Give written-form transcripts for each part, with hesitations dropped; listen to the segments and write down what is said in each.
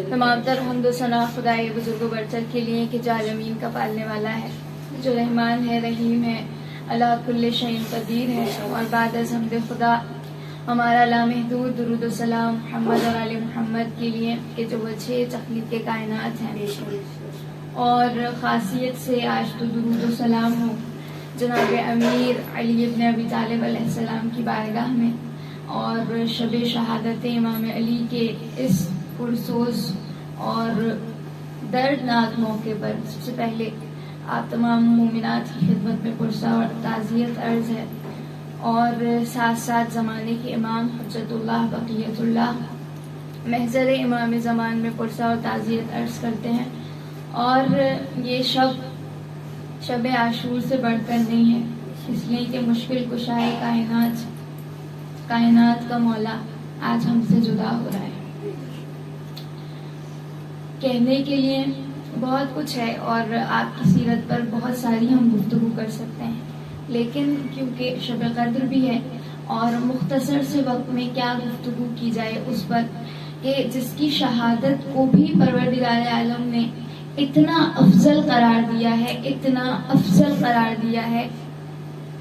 تمام تر حمد و ثنا خدائے بزرگ و برتر کے لیے کہ جو عالمین کا پالنے والا ہے، جو رحمان ہے، رحیم ہے، اللہ کل شیء قدیر ہے. اور بعد از حمد خدا ہمارا لامحدود درود و سلام محمد اور آل محمد کے لیے کہ جو وجہ تخلیق کے کائنات ہیں. اور خاصیت سے آج تو درود و سلام ہو جناب امیر علی ابن ابی طالب علیہ السلام کی بارگاہ میں، اور شب شہادت امام علی کے اس پرسوز اور دردناک موقع پر سب سے پہلے آپ تمام مومنات کی خدمت میں پرسہ اور تعزیت عرض ہے. اور ساتھ ساتھ زمانے کے امام حجت اللہ بقیت اللہ محضر امام زمان میں پرسہ اور تعزیت عرض کرتے ہیں. اور یہ شب عاشور سے بڑھ کر نہیں ہے، اس لیے کہ مشکل کشائے کائنات کا مولا آج ہم سے جدا ہو رہا ہے. کہنے کے لیے بہت کچھ ہے اور آپ کی سیرت پر بہت ساری ہم گفتگو کر سکتے ہیں، لیکن کیونکہ شب قدر بھی ہے اور مختصر سے وقت میں کیا گفتگو کی جائے اس پر کہ جس کی شہادت کو بھی پروردگار عالم نے اتنا افضل قرار دیا ہے، اتنا افضل قرار دیا ہے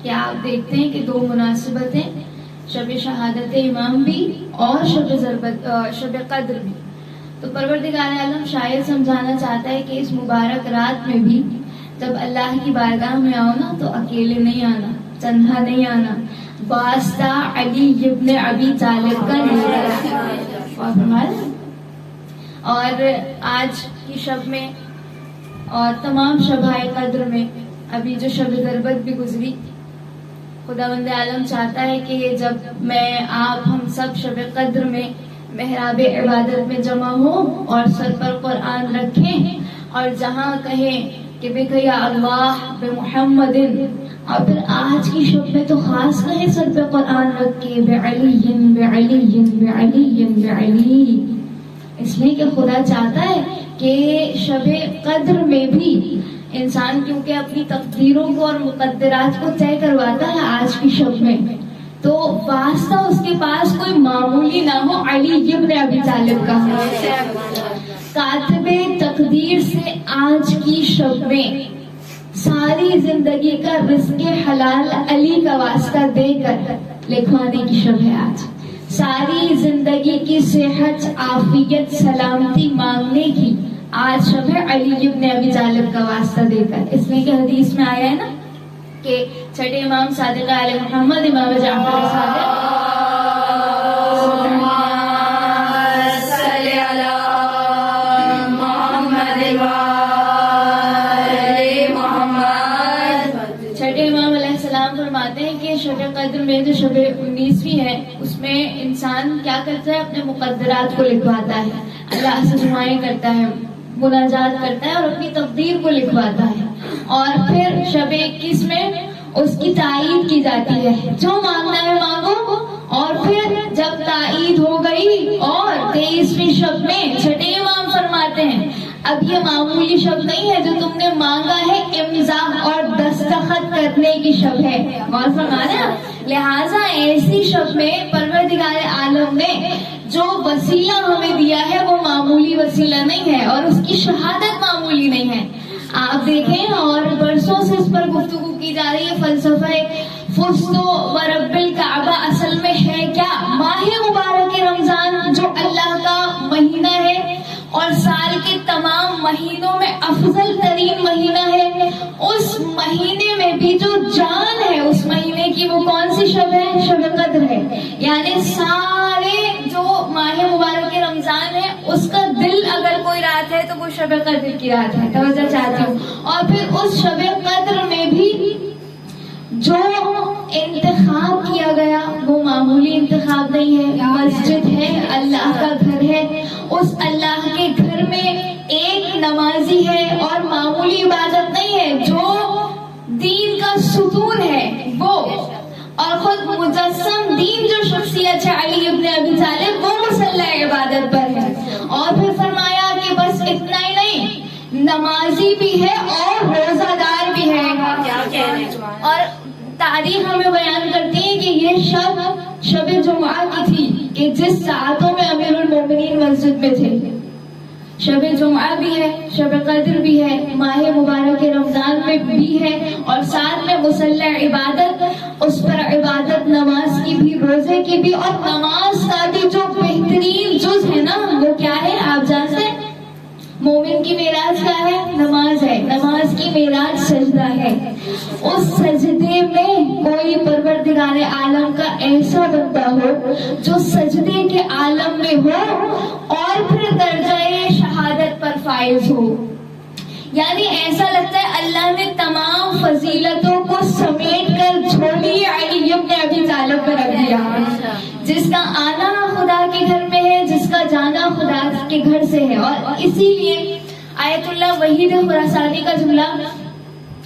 کہ آپ دیکھتے ہیں کہ دو مناسبتیں، شب شہادت امام بھی اور شب قدر بھی. تو پروردگار عالم شاید سمجھانا چاہتا ہے کہ اس مبارک رات میں بھی جب اللہ کی بارگاہ میں آؤ نا تو اکیلے نہیں آنا، تنہا نہیں آنا، واسطہ علی ابن ابی طالب کا نہیں. اور آج کی شب میں اور تمام شبائے قدر میں ابھی جو شب ضربت بھی گزری، خداوند عالم چاہتا ہے کہ جب میں آپ ہم سب شب قدر میں محراب عبادت میں جمع ہوں اور سر پر قرآن رکھیں اور جہاں کہیں کہ بے یا اللہ بے محمد، اور پھر آج کی شب میں تو خاص کہیں سر پہ قرآن رکھ کے بے علی بے علی بے علی بے علی، اس لیے کہ خدا چاہتا ہے کہ شب قدر میں بھی انسان کیونکہ اپنی تقدیروں کو اور مقدرات کو طے کرواتا ہے آج کی شب میں، تو واسطہ اس کے پاس کوئی معمولی نہ ہو، علی ابن ابی طالب کا کاتب تقدیر سے آج کی شب میں ساری زندگی کا رزق حلال علی کا واسطہ دے کر لکھوانے کی شب ہے آج. ساری زندگی کی صحت، عافیت، سلامتی مانگنے کی آج شب ہے علی ابن ابی طالب کا واسطہ دے کر. اس لیے کہ حدیث میں آیا ہے نا کہ چھٹے امام صادق علیہ محمد امام جعفر صادق چھٹے امام علیہ السلام فرماتے ہیں کہ شب قدر میں جو شب 19ویں ہے اس میں انسان کیا کرتا ہے، اپنے مقدرات کو لکھواتا ہے، اللہ سے دعائیں کرتا ہے، مناجات کرتا ہے اور اپنی تقدیر کو لکھواتا ہے. اور پھر شب 21 میں اس کی تائید کی جاتی ہے، جو مانگنا ہے مانگو. اور پھر جب تائید ہو گئی اور 23ویں شب میں چھٹے امام فرماتے ہیں اب یہ معمولی شب نہیں ہے جو تم نے مانگا ہے، امضا اور دستخط کرنے کی شب ہے. غور فرمانا، لہٰذا ایسی شب میں پروردگار عالم نے جو وسیلہ ہمیں دیا ہے وہ معمولی وسیلہ نہیں ہے اور اس کی شہادت معمولی نہیں ہے. آپ دیکھیں اور برسوں سے اس پر گفتگو کی جا رہی ہے، فلسفہ فزت ورب الکعبہ اصل میں ہے کیا؟ ماہ مبارک رمضان جو اللہ کا مہینہ ہے اور سال کے تمام مہینوں میں افضل ترین مہینہ ہے، اس مہینے میں بھی جو جان ہے اس مہینے کی وہ کون سی شب ہے؟ شب قدر ہے. یعنی سارے جو ماہ مبارک رمضان ہے اس کا دل اگر کوئی رات ہے تو وہ شب قدر کی رات ہے. توجہ چاہتی ہوں. اور پھر اس شب قدر میں بھی جو انتخاب کیا گیا وہ معمولی انتخاب نہیں ہے، مسجد ہے، اللہ کا گھر ہے، اس اللہ کے گھر میں ایک نمازی ہے اور معمولی عبادت نہیں ہے، جو دین کا ستون ہے وہ اور خود مجسم دین جو شخصیت ہے علی ابن ابی طالب وہ مسلح عبادت پر ہے. اور پھر فرمایا کہ بس اتنا ہی نہیں، نمازی بھی ہے اور روزہ دار بھی ہے. اور تاریخ ہمیں بیان کرتی ہے کہ یہ شب جمعہ کی تھی کہ جس ساعتوں میں امیر المومنین مسجد میں تھے شب جمعہ بھی ہے، شب قدر بھی ہے، ماہ مبارک رمضان میں بھی ہے، اور ساتھ میں مصلی عبادت، اس پر عبادت نماز کی بھی، روزے کی بھی، اور نماز کا بھی جو بہترین جز ہے نا وہ کیا ہے آپ جانتے ہیں؟ مومن کی معراج کیا ہے؟ نماز ہے۔ نماز کی معراج سجدہ ہے۔ اس سجدے میں کوئی پروردگار عالم کا ایسا بندہ ہو جو سجدے کے عالم میں ہو اور پھر درجہ شہادت پر فائز ہو، یعنی ایسا لگتا ہے اللہ نے تمام فضیلتوں کو سمیٹ کر جھولی علی ابن ابی طالب پر رکھ دیا، جس کا آنا خدا کے گھر میں ہے، جس کا جانا خدا کے گھر سے ہے۔ اور اسی لیے آیت اللہ وحید خراسانی کا جملہ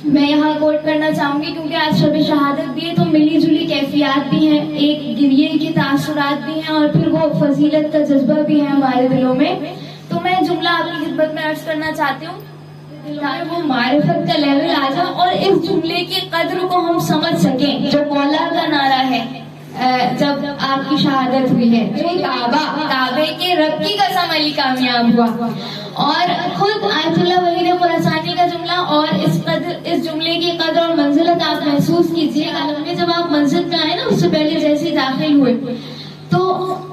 میں یہاں کوٹ کرنا چاہوں گی، کیونکہ آج شب شہادت بھی ہے تو ملی جلی کیفیات بھی ہیں، ایک گریے کے تاثرات بھی ہیں، اور پھر وہ فضیلت کا جذبہ بھی ہے ہمارے دلوں میں۔ تو میں جملہ آپ کی خدمت میں عرض کرنا چاہتی ہوں تاکہ وہ معرفت کا لیول آ جائے اور اس جملے کی قدر کو ہم سمجھ سکیں، جو مولا کا نعرہ ہے جب آپ کی شہادت ہوئی ہے، جو کعبے کے رب کی قسم علی کامیاب ہوا۔ اور خود آیت اللہ وحید خراسانی کا جملہ اور اس جملے کی قدر اور منزلت آپ محسوس کیجیے۔ عالم میں جب آپ منزل میں آئے نا، اس سے پہلے جیسے داخل ہوئے تو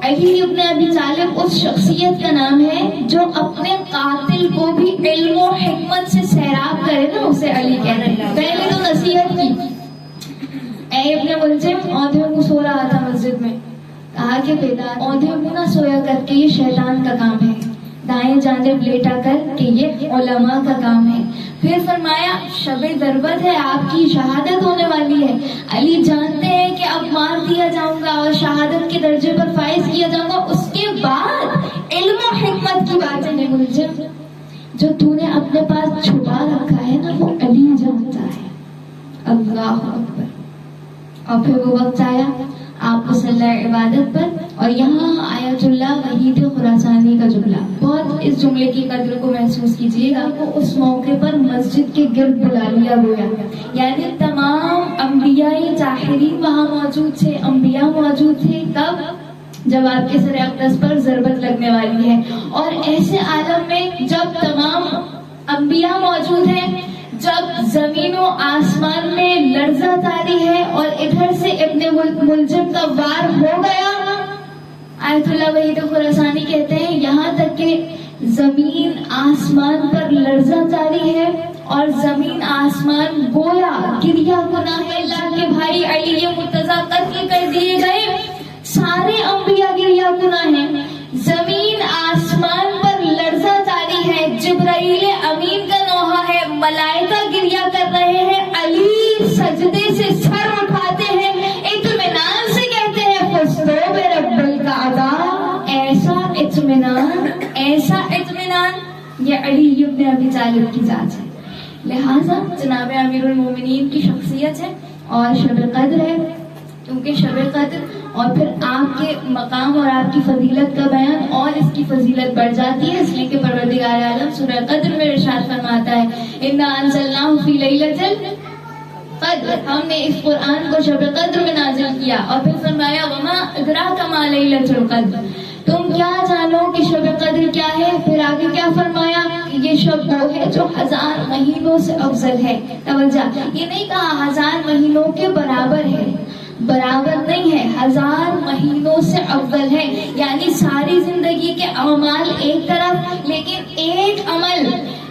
علی ابن ابی طالب اس شخصیت کا نام ہے جو اپنے قاتل کو بھی علم و حکمت سے سیراب کرے نا، اسے علی کہتے ہیں۔ پہلے تو نصیحت کی، اے ابن ملجم، اوندھے منہ سو رہا تھا مسجد میں، کہا کہ بیدار، اوندھے منہ نہ سویا کر کے یہ شیطان کا کام ہے، دائیں جانب لیٹا کر کہ یہ علماء کا کام ہے۔ پھر فرمایا شب ضربت ہے، آپ کی شہادت ہونے والی ہے، علی جانتے ہیں کہ اب مار دیا جاؤں گا اور شہادت کے درجے پر فائز کیا جاؤں گا، اس کے بعد علم و حکمت کی بات ہے ملجم، جو تو نے اپنے پاس چھپا رکھا ہے نا وہ علی جانتا ہے۔ اللہ اکبر۔ اور پھر وہ وقت آیا آپ مصلی عبادت پر، اور یہاں آیت اللہ وحید خراسانی کا جملہ، بہت اس جملے کی قدر کو محسوس کیجیے گا۔ وہ اس موقع پر مسجد کے گرد بلا لیا گیا، یعنی تمام انبیاء طاہرین وہاں موجود تھے، انبیاء موجود تھے۔ کب؟ جب آپ کے سر اقدس پر ضربت لگنے والی ہے، اور ایسے عالم میں جب تمام انبیاء موجود ہیں، جب زمین و آسمان میں لرزہ طاری ہے، اور ادھر سے ابن ملجم کا وار ہو گیا، آیت اللہ وحید خراسانی کہتے ہیں یہاں تک کہ زمین آسمان پر لرزہ طاری ہے، اور زمین آسمان گویا گریا گناہ ہے۔ اللہ کے بھائی علی مرتضیٰ قتل کر دیے گئے، سارے انبیاء گریا گناہ ہیں، زمین آسمان پر لرزہ طاری ہے، جبرائیل امین کا نوحہ ہے، ملائکہ گریا کر رہے ہیں، علی سجدے سے سر اٹھاتے ہیں، اطمینان سے کہتے ہیں فَاسْتَوْ بِرَبِّ الْكَعْبَةِ۔ ایسا اطمینان یہ علی ابن ابی طالب کی ذات ہے۔ لہٰذا جناب امیر المومنین کی شخصیت ہے، اور شب قدر ہے، کیونکہ شب قدر اور پھر آپ کے مقام اور آپ کی فضیلت کا بیان اور اس کی فضیلت بڑھ جاتی ہے، اس لیے کہ پروردگار عالم سورہ قدر میں ارشاد فرماتا ہے اِنَّا أَنزَلْنَاهُ فِي لَيْلَةِ القدر، ہم نے اس قرآن کو شب قدر میں نازل کیا، اور پھر فرمایا وَمَا أَدْرَاكَ مَا لَيْلَةُ الْقَدْرِ، تم کیا جانو کہ شب قدر کیا ہے؟ پھر آگے کیا فرمایا؟ یہ شب وہ ہے جو 1000 مہینوں سے افضل ہے۔ توجہ، یہ نہیں کہا 1000 مہینوں کے برابر ہے، برابر نہیں ہے، 1000 مہینوں سے افضل ہے، یعنی ساری زندگی کے اعمال ایک طرف، لیکن ایک عمل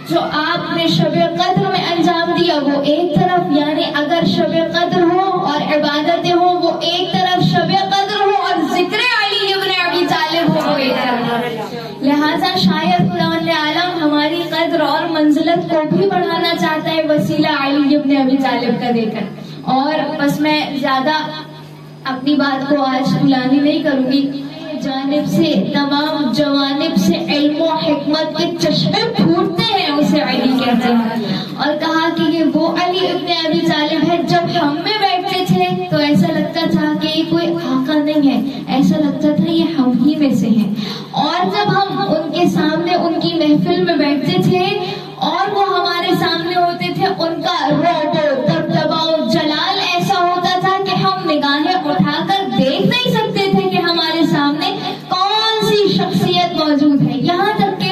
جو آپ نے شب قدر میں انجام دیا وہ ایک طرف، یعنی اگر شب قدر ہو اور عبادتیں ہوں وہ ایک طرف، شب قدر ہو اور ذکر علی ابن ابی طالب ہو ایک طرف۔ لہٰذا شاید خداوند عالم ہماری قدر اور منزلت کو بھی بڑھانا چاہتا ہے وسیلہ علی ابن ابی طالب کا دے کر۔ اور بس میں زیادہ اپنی بات کو آج بلانی نہیں کروں گی، جانب سے تمام جوانب سے علم و حکمت کے چشمے پھوٹتے ہیں، اسے علی کہتے ہیں، اور کہا کہ یہ وہ علی ابن ابی طالب ہے جب ہم میں بیٹھتے تھے تو ایسا لگتا تھا کہ یہ کوئی آقا نہیں ہے، ایسا لگتا تھا یہ ہم ہی میں سے ہیں، اور جب ہم ان کے سامنے ان کی محفل میں بیٹھتے تھے اور وہ ہمارے سامنے ہوتے تھے، ان کا رعب و دبدبہ و جلال ایسا ہوتا تھا کہ ہم نگاہیں اٹھا کر دیکھ نہیں سکتے تھے کہ ہمارے سامنے کون سی شخصیت موجود ہے۔ یہاں تک کہ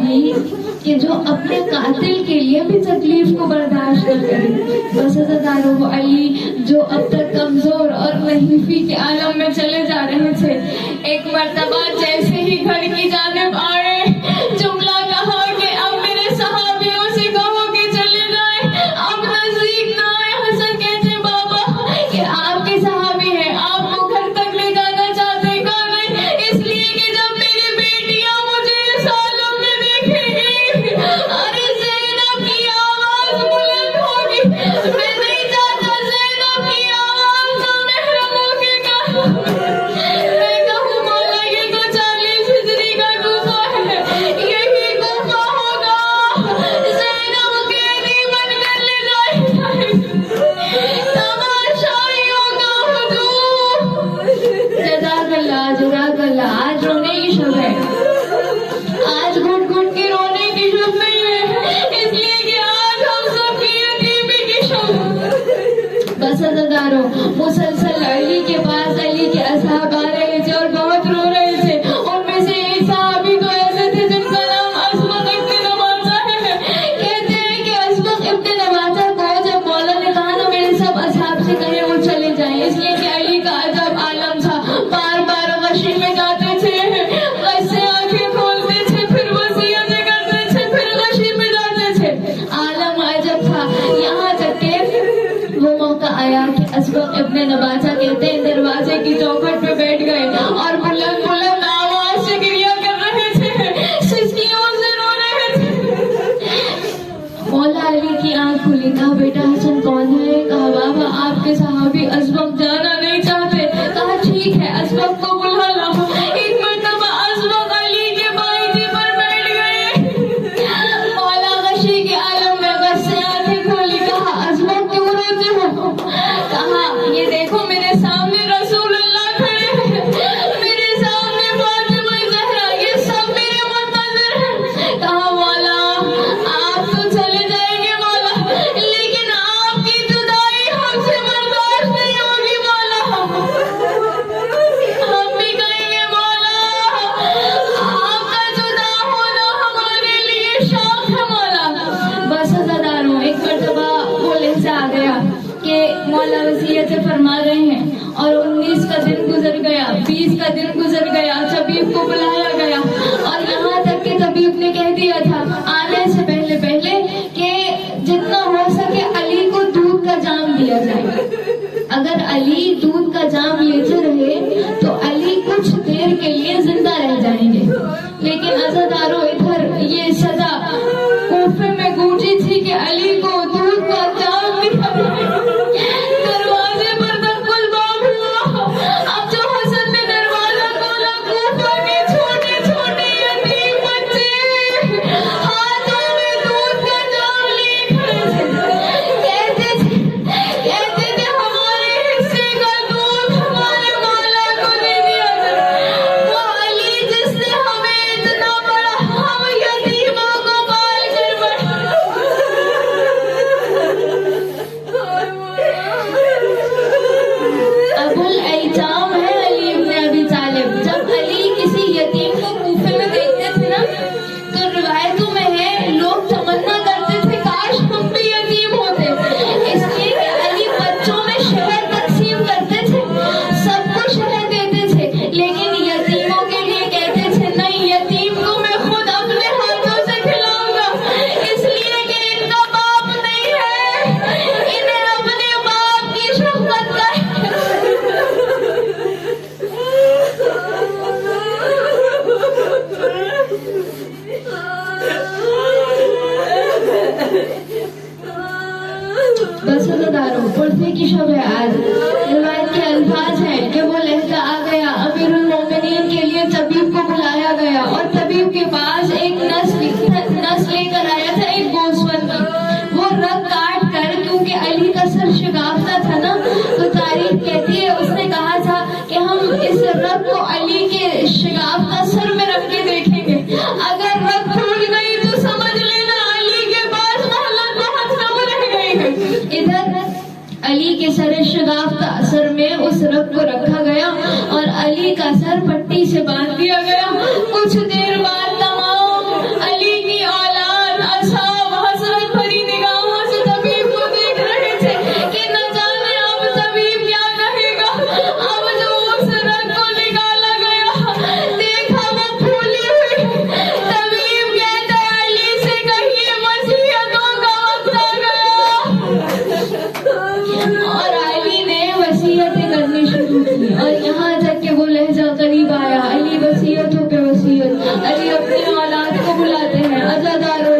علی کہ جو اپنے قاتل کے لیے بھی تکلیف کو برداشت نہ کرے. بس عزیزانو وہ علی جو اب تک کمزور اور ضعیفی کے عالم میں چلے جا رہے تھے، ایک مرتبہ جیسے ہی گھر کی جانب آئے، جملہ کہا کہ اب میرے صحابیوں سے کہو کہ چلے جائیں، اب نزدیک نہ آئے. حسن کہتے بابا کہ آپ کے صحابی ہیں، آپ کو گھر تک لے جانا چاہتے. کہا نہیں، اس لیے کہ جب میری بیٹیاں مجھے اس عالم میں دیکھیں گی، ارے زینب کی آواز بلند ہوگی، میں نہیں چاہتا زینب کی آواز جو محرموں کے کہا. میں کہوں مولا یہ تو 40 ہجری کا کوفہ ہے، یہی کوفہ ہوگا، زینب قیدی بن کر لے جائی جائے، تماشائیوں کا ہجوم. جزاک اللہ جزاک اللہ. آج رونے کی شب ہے، آج گھٹ گھٹ کے رونے کی شب نہیں ہے، اس لیے کہ آج ہم سب کی یتیمی کی شب. بس عزیزانو مسلسل علی کے پاس علی کے اصحاب آ رہے تھے اور بہت رو رہے تھے. ان میں سے ایک صحابی تو ایسے تھے جن کا نام اسبق ابن نباتہ ہے. کہتے ہیں کہ اسبق ابن نباتہ کو جب مولا نے کہا نا میرے سب اصحاب سے کہیں وہ چلے جائیں، اس لیے کہ علی کا عجب عالم تھا. بار بار غشی میں جاتے تھے، غش سے آنکھیں کھولتے تھے، پھر وصیتیں کرتے تھے، پھر غشی میں جاتے تھے. عالم عجب تھا. یہاں تک کہ وہ موقع آیا کہ اسبق ابن نباتہ کہتے ہیں دروازے کی چوکھٹ پہ بیٹھ گئے اور بلند بلند آواز سے گریہ کر رہے تھے، سسکیوں سے رو رہے تھے. مولا علی کی آنکھ کھلی. کہا بیٹا حسن کون ہے؟ کہا بابا آپ کے صحابی اسبق جانا نہیں چاہتے. کہا ٹھیک ہے اسبق کو بلا لاؤ. ایک مرتبہ اسبق علی کے بھائی جی پر بیٹھ گئے. مولا غشی کے عالم میں غش سے آنکھیں کھولی. کہا اسبق کیوں روتے ہو؟ کہا یہ دیکھو میرے سامنے رسول اللہ کھڑے ہیں، میرے سامنے فاطمہ زہرا، یہ سب میرے منتظر ہیں. کہا مولا آپ تو چلے جائیں گے مولا، لیکن آپ کی جدائی ہم سے برداشت نہیں ہوگی مولا. ہم بھی کہیں گے مولا آپ کا جدا ہونا ہمارے لیے شوق ہے مولا. بس عزیزانو ایک مرتبہ وہ لہجہ آ گیا کہ مولا وصیتیں فرما رہے ہیں اور 19 کا دن گزر گیا، 20 کا دن گزر گیا، طبیب کو بلایا گیا اور یہاں تک کہ طبیب نے کہہ دیا تھا آنے سے پہلے کہ جتنا ہو سکے علی کو دودھ کا جام دیا جائے. اگر علی دودھ کا جام لیتے رہے تو علی کچھ دیر کے لیے زندہ رہ جائیں گے. لیکن عزیزانو ادھر یہ سزا کوفے میں گونجی تھی کہ علی کو دودھ کا جام دیا جائے. دروازے پر دقل باب ہوا. اب جو حسن نے دروازہ کھولا، کوفہ کے چھوٹے چھوٹے یتیم بچے ہاتھوں میں دودھ کا جام لیے کھڑے تھے. کہتے تھے ہمارے حصے کا دودھ ہمارے مولا کو دے دیا جائے. وہ علی جس نے ہمیں اتنا بڑا ہم یتیموں کو پال کر بڑھا. ابو الایتام ہے علی ابن ابی طالب. جب علی کسی یتیم کو کوفے میں دیکھتے تھے نا تو روایتوں میں ہے لوگ تمنا کرتے تھے کاش ہم بھی یتیم ہوتے. اس لیے کہ علی بچوں میں شہد تقسیم کرتے تھے، سب کو شہد دیتے تھے، لیکن یتیموں کے لیے کہتے تھے نہیں یتیم کو میں خود اپنے ہاتھوں سے کھلاؤں گا، اس لیے کہ ان کا باپ نہیں ہے، انہیں اپنے باپ کی شفقت کا بس عزیزانو پرسے کی شب ہے آج. روایت کے الفاظ ہیں کہ وہ لہجہ آ گیا، امیر المومنین کے لیے طبیب کو بلایا گیا اور طبیب کے پاس ایک نس لے کر آیا تھا، ایک گوسفند کی. وہ رگ کاٹ کر، کیونکہ علی کا سر شگافتہ تھا نا تو تاریخ کہتی ہے اس نے کہا تھا کہ ہم اس رگ کو علی کے شگافتہ سر میں رکھ کے دیکھیں گے، اگر رگ پھول گئی تو سمجھ لینا علی کے پاس مہلت بہت کم رہ گئی ہے. ادھر علی کے سر شگافتہ سر میں اس رگ کو رکھا گیا اور علی کا سر پٹی سے باندھ دیا گیا. کچھ دیر بعد تمام علی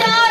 4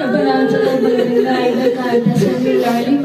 ربنا تقبل منا انك انت السميع العليم